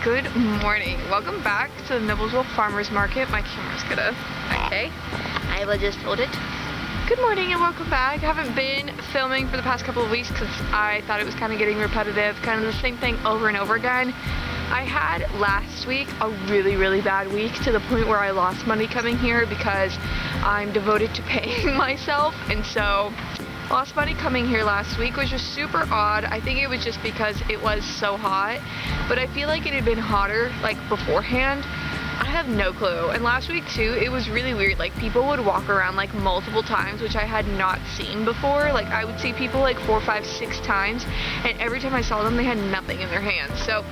Good morning. Welcome back to the Noblesville Farmers Market. My camera's gonna... Okay. I will just hold it. Good morning and welcome back. I haven't been filming for the past couple of weeks because I thought it was kind of getting repetitive, kind of the same thing over and over again. I had last week a really bad week to the point where I lost money coming here because I'm devoted to paying myself, and so lost money coming here last week, which was super odd. I think it was just because it was so hot, but I feel like it had been hotter like beforehand. I have no clue. And last week too, it was really weird. Like people would walk around like multiple times, which I had not seen before. Like I would see people like 4, 5, 6 times, and every time I saw them, they had nothing in their hands. So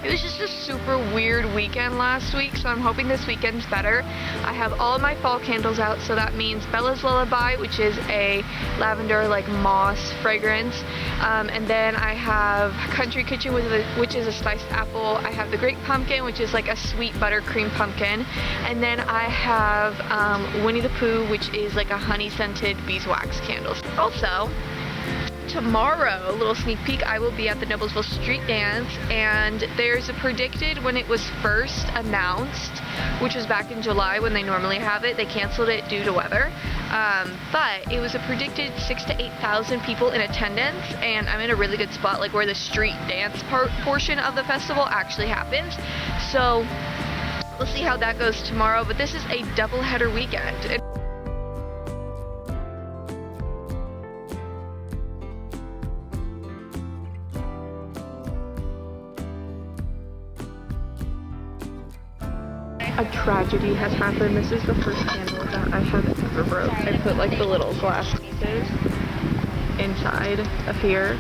it was just a super weird weekend last week, so I'm hoping this weekend's better. I have all of my fall candles out, so that means Bella's Lullaby, which is a lavender like moss fragrance, and then I have Country Kitchen, which is a spiced apple. I have the Great Pumpkin, which is like a sweet buttercream pumpkin, and then I have Winnie the Pooh, which is like a honey scented beeswax candles. Also, tomorrow, a little sneak peek, I will be at the Noblesville Street Dance, and there's a predicted when it was first announced, which was back in July when they normally have it. They canceled it due to weather, but it was a predicted 6,000 to 8,000 people in attendance, and I'm in a really good spot, like where the street dance portion of the festival actually happens. So we'll see how that goes tomorrow, but this is a doubleheader weekend. A tragedy has happened. This is the first candle that I have ever broke. I put like the little glass pieces inside of here.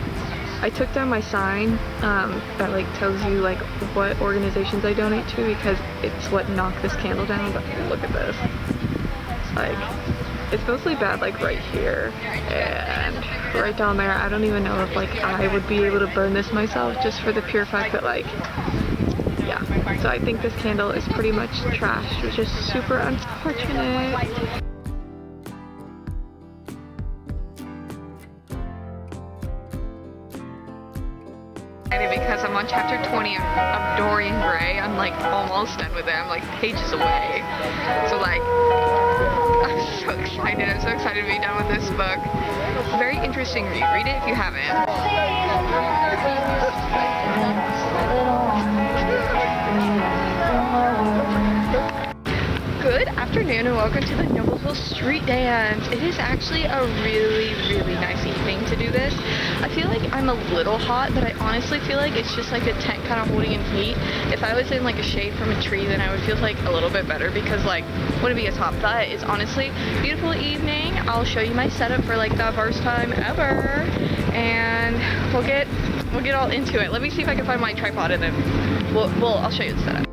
I took down my sign that like tells you like what organizations I donate to, because it's what knocked this candle down. But look at this. Like, it's mostly bad like right here and right down there. I don't even know if like I would be able to burn this myself, just for the pure fact that like, yeah, so I think this candle is pretty much trashed, which is super unfortunate. Because I'm on chapter 20 of Dorian Gray, I'm like almost done with it. I'm like pages away. So like, I'm so excited. I'm so excited to be done with this book. Very interesting read. Read it if you haven't. Good afternoon and welcome to the Noblesville Street Dance. It is actually a really nice evening to do this. I feel like I'm a little hot, but I honestly feel like it's just like a tent kind of holding in heat. If I was in like a shade from a tree, then I would feel like a little bit better, because like wouldn't be as hot. But it's honestly a beautiful evening. I'll show you my setup for like the first time ever, and we'll get all into it. Let me see if I can find my tripod, and then I'll show you the setup.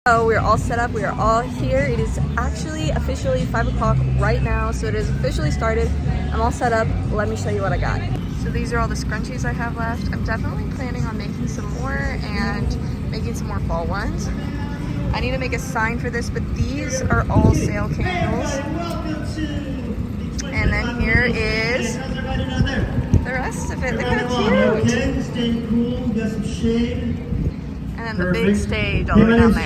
So we're all set up, we are all here. It is actually officially 5 o'clock right now, so it is officially started. I'm all set up. Let me show you what I got. So these are all the scrunchies I have left. I'm definitely planning on making some more and making some more fall ones. I need to make a sign for this, but these are all sale candles. And then here is the rest of it. Look how cute. And then the big stage all the way down there.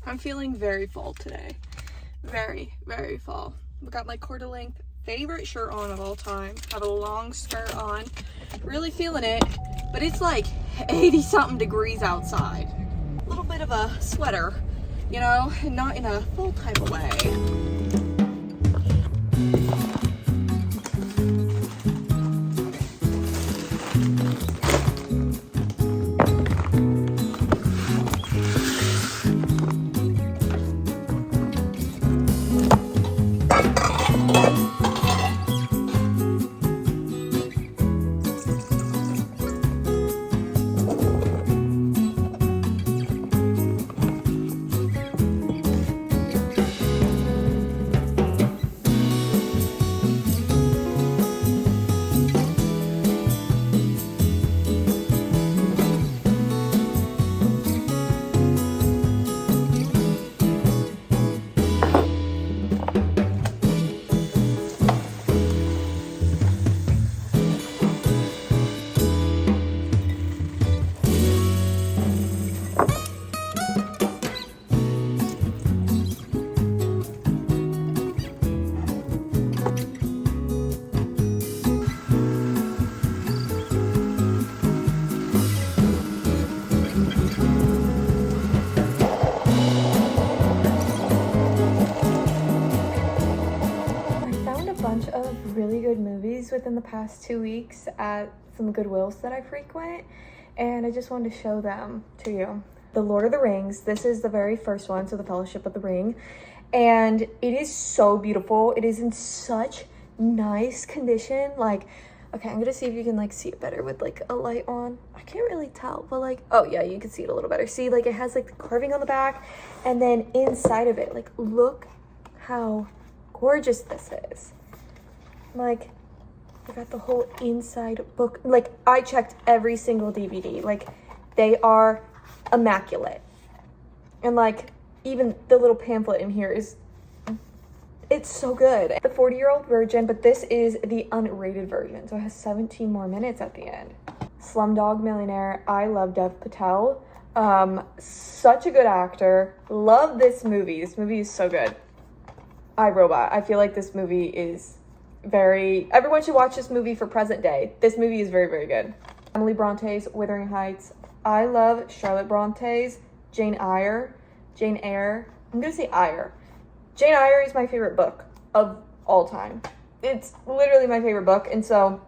I'm feeling very fall today. Very, very fall. We got my quarter length favorite shirt on of all time. Have a long skirt on. Really feeling it, but it's like 80 something degrees outside. A little bit of a sweater, you know, and not in a fall type of way. Really good movies within the past 2 weeks at some Goodwills that I frequent, and I just wanted to show them to you. The Lord of the Rings, this is the very first one, so the Fellowship of the Ring, and it is so beautiful. It is in such nice condition. Like, okay, I'm gonna see if you can like see it better with like a light on. I can't really tell, but like, oh yeah, you can see it a little better. See, like it has like the carving on the back, and then inside of it, like look how gorgeous this is. Like, I got the whole inside book. Like, I checked every single DVD. Like, they are immaculate. And, like, even the little pamphlet in here is, it's so good. The 40-year-old version, but this is the unrated version. So it has 17 more minutes at the end. Slumdog Millionaire. I love Dev Patel. Such a good actor. Love this movie. This movie is so good. iRobot. I feel like this movie is everyone should watch this movie for present day. This movie is very, very good. Emily Bronte's Wuthering Heights. I love Charlotte Bronte's Jane Eyre. I'm gonna say Eyre. Jane Eyre is my favorite book of all time. It's literally my favorite book, and so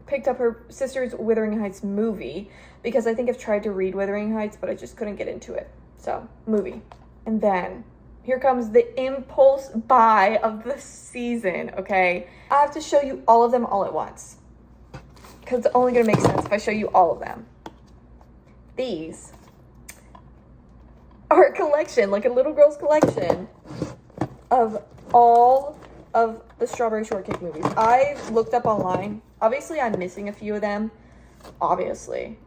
picked up her sister's Wuthering Heights movie because I think I've tried to read Wuthering Heights, but I just couldn't get into it. So, movie. And then here comes the impulse buy of the season, okay? I have to show you all of them all at once because it's only going to make sense if I show you all of them. These are a collection, like a little girl's collection of all of the Strawberry Shortcake movies. I've looked up online. Obviously, I'm missing a few of them. Obviously.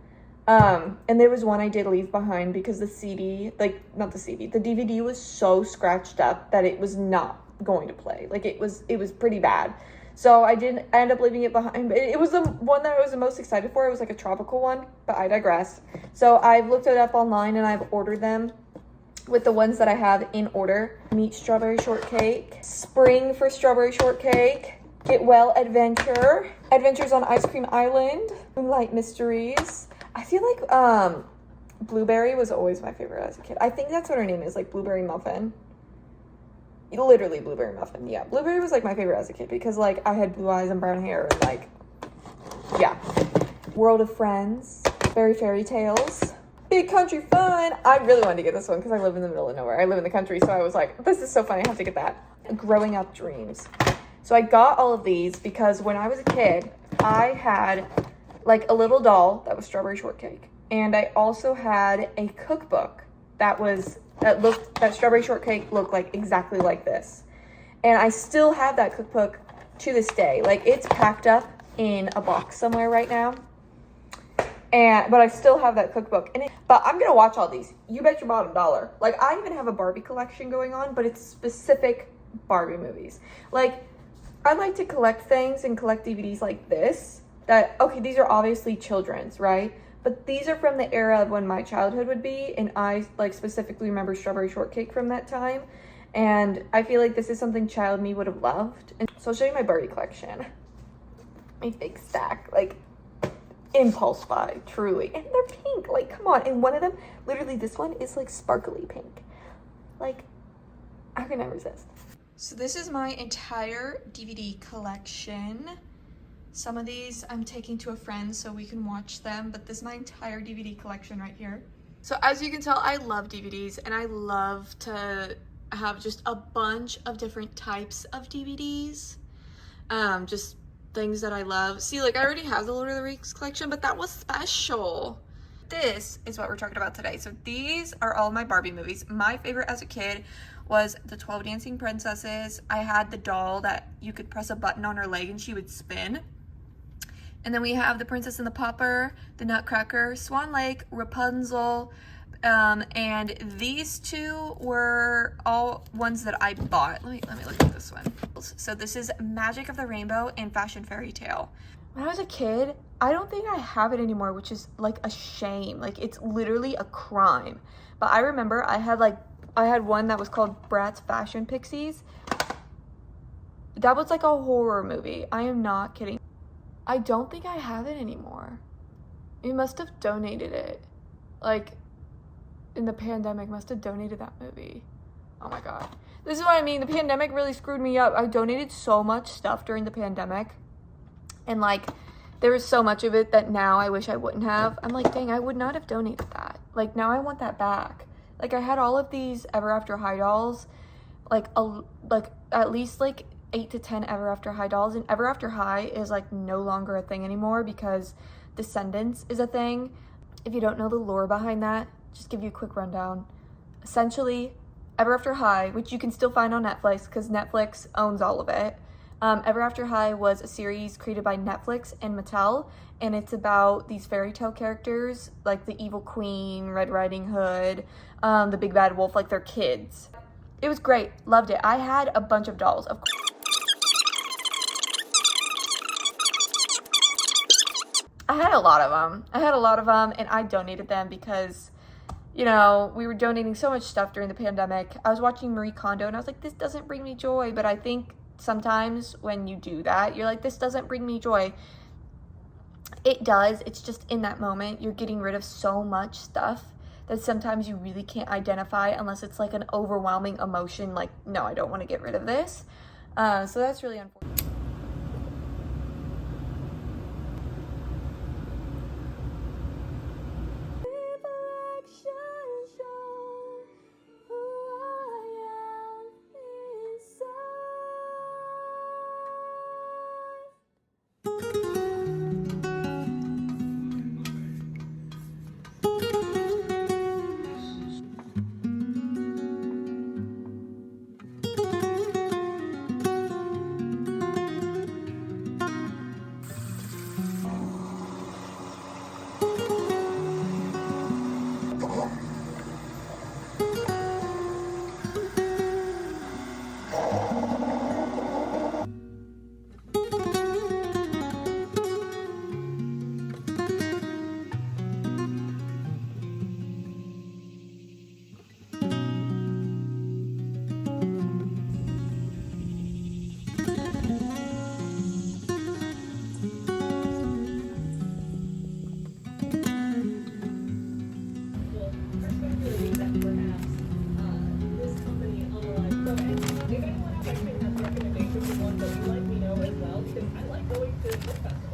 And there was one I did leave behind because the CD, like, not the CD, the DVD was so scratched up that it was not going to play. Like, it was pretty bad. So I didn't end up leaving it behind. But it was the one that I was the most excited for. It was like a tropical one, but I digress. So I've looked it up online and I've ordered them with the ones that I have in order. Meet Strawberry Shortcake, Spring for Strawberry Shortcake, Get Well Adventure, Adventures on Ice Cream Island, Moonlight Mysteries. I feel like Blueberry was always my favorite as a kid. I think that's what her name is, like Blueberry Muffin. Literally Blueberry Muffin, yeah. Blueberry was like my favorite as a kid because like I had blue eyes and brown hair and like, yeah. World of Friends, Fairy Tales, Big Country Fun. I really wanted to get this one because I live in the middle of nowhere. I live in the country, so I was like, this is so fun, I have to get that. Growing Up Dreams. So I got all of these because when I was a kid, I had like a little doll that was Strawberry Shortcake. And I also had a cookbook that Strawberry Shortcake looked like exactly like this. And I still have that cookbook to this day. Like, it's packed up in a box somewhere right now. But I still have that cookbook. But I'm gonna watch all these. You bet your bottom dollar. Like, I even have a Barbie collection going on, but it's specific Barbie movies. Like, I like to collect things and collect DVDs like this. Okay, these are obviously children's, right? But these are from the era of when my childhood would be, and I like specifically remember Strawberry Shortcake from that time. And I feel like this is something child me would have loved. And so I'll show you my Barbie collection. My big stack, like impulse buy, truly. And they're pink, like come on. And one of them, literally this one is like sparkly pink. Like, how can I resist? So this is my entire DVD collection. Some of these I'm taking to a friend so we can watch them, but this is my entire DVD collection right here. So as you can tell, I love DVDs and I love to have just a bunch of different types of DVDs. Just things that I love. See, like I already have the Lord of the Rings collection, but that was special. This is what we're talking about today. So these are all my Barbie movies. My favorite as a kid was the 12 Dancing Princesses. I had the doll that you could press a button on her leg and she would spin. And then we have The Princess and the Pauper, The Nutcracker, Swan Lake, Rapunzel, and these two were all ones that I bought. Let me look at this one. So this is Magic of the Rainbow and Fashion Fairy Tale. When I was a kid, I don't think I have it anymore, which is like a shame. Like it's literally a crime. But I remember I had one that was called Bratz Fashion Pixies. That was like a horror movie. I am not kidding. I don't think I have it anymore. You must have donated it. Like, in the pandemic, must have donated that movie. Oh my god. This is what I mean. The pandemic really screwed me up. I donated so much stuff during the pandemic. And, like, there was so much of it that now I wish I wouldn't have. I'm like, dang, I would not have donated that. Like, now I want that back. Like, I had all of these Ever After High dolls. Like at least, 8 to 10 Ever After High dolls, and Ever After High is like no longer a thing anymore because Descendants is a thing. If you don't know the lore behind that, just give you a quick rundown. Essentially, Ever After High, which you can still find on Netflix because Netflix owns all of it. Ever After High was a series created by Netflix and Mattel, and it's about these fairy tale characters like the Evil Queen, Red Riding Hood, the Big Bad Wolf, like they're kids. It was great, loved it. I had a bunch of dolls, of course. I had a lot of them, and I donated them because, you know, we were donating so much stuff during the pandemic. I was watching Marie Kondo, and I was like, this doesn't bring me joy, but I think sometimes when you do that, you're like, this doesn't bring me joy. It does. It's just in that moment, you're getting rid of so much stuff that sometimes you really can't identify unless it's like an overwhelming emotion, like, no, I don't want to get rid of this. So that's really unfortunate. going to the festival.